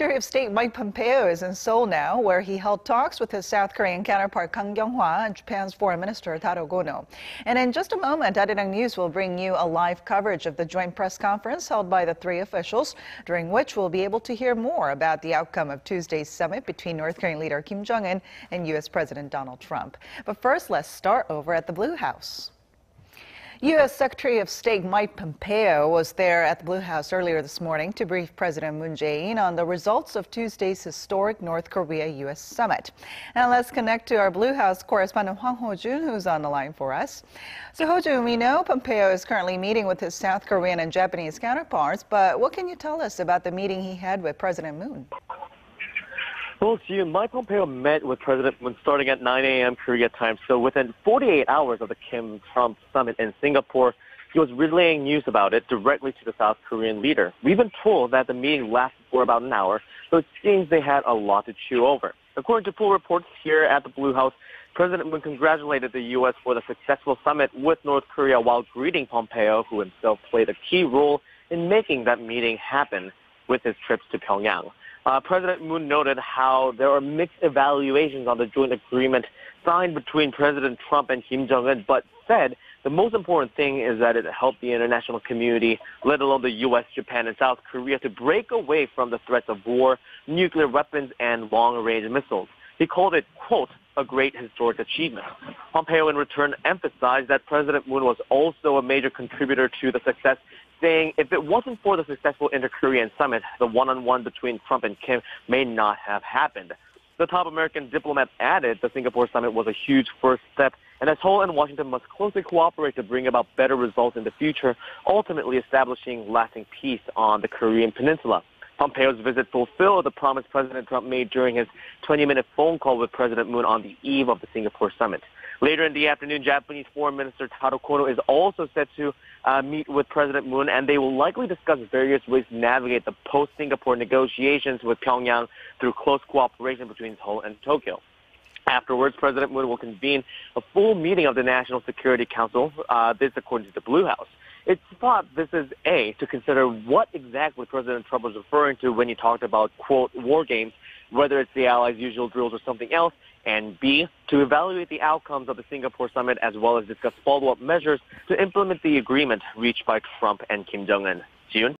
Secretary of State Mike Pompeo is in Seoul now, where he held talks with his South Korean counterpart Kang Kyung-hwa and Japan's Foreign Minister Taro Kono. And in just a moment, Arirang News will bring you a live coverage of the joint press conference held by the three officials, during which we'll be able to hear more about the outcome of Tuesday's summit between North Korean leader Kim Jong-un and U.S. President Donald Trump. But first, let's start over at the Blue House. U.S. Secretary of State Mike Pompeo was there at the Blue House earlier this morning to brief President Moon Jae-in on the results of Tuesday's historic North Korea-U.S. summit. Now let's connect to our Blue House correspondent Hwang Hojun, who's on the line for us. So Hojun, we know Pompeo is currently meeting with his South Korean and Japanese counterparts, but what can you tell us about the meeting he had with President Moon? Well, Jiyoon, Mike Pompeo met with President Moon starting at 9 a.m. Korea time. So within 48 hours of the Kim-Trump summit in Singapore, he was relaying news about it directly to the South Korean leader. We've been told that the meeting lasted for about an hour, so it seems they had a lot to chew over. According to full reports here at the Blue House, President Moon congratulated the U.S. for the successful summit with North Korea while greeting Pompeo, who himself played a key role in making that meeting happen with his trips to Pyongyang. President Moon noted how there are mixed evaluations on the joint agreement signed between President Trump and Kim Jong-un, but said the most important thing is that it helped the international community, let alone the U.S., Japan, and South Korea, to break away from the threats of war, nuclear weapons, and long-range missiles. He called it, quote, a great historic achievement. Pompeo, in return, emphasized that President Moon was also a major contributor to the success, saying if it wasn't for the successful inter-Korean summit, the one-on-one between Trump and Kim may not have happened. The top American diplomat added the Singapore summit was a huge first step, and that Seoul and Washington must closely cooperate to bring about better results in the future, ultimately establishing lasting peace on the Korean peninsula. Pompeo's visit fulfilled the promise President Trump made during his 20-minute phone call with President Moon on the eve of the Singapore summit. Later in the afternoon, Japanese Foreign Minister Taro Kono is also set to meet with President Moon, and they will likely discuss various ways to navigate the post-Singapore negotiations with Pyongyang through close cooperation between Seoul and Tokyo. Afterwards, President Moon will convene a full meeting of the National Security Council, this according to the Blue House. It's thought this is A, to consider what exactly President Trump was referring to when he talked about, quote, war games, whether it's the Allies' usual drills or something else, and B, to evaluate the outcomes of the Singapore summit as well as discuss follow-up measures to implement the agreement reached by Trump and Kim Jong-un. Jiyoon?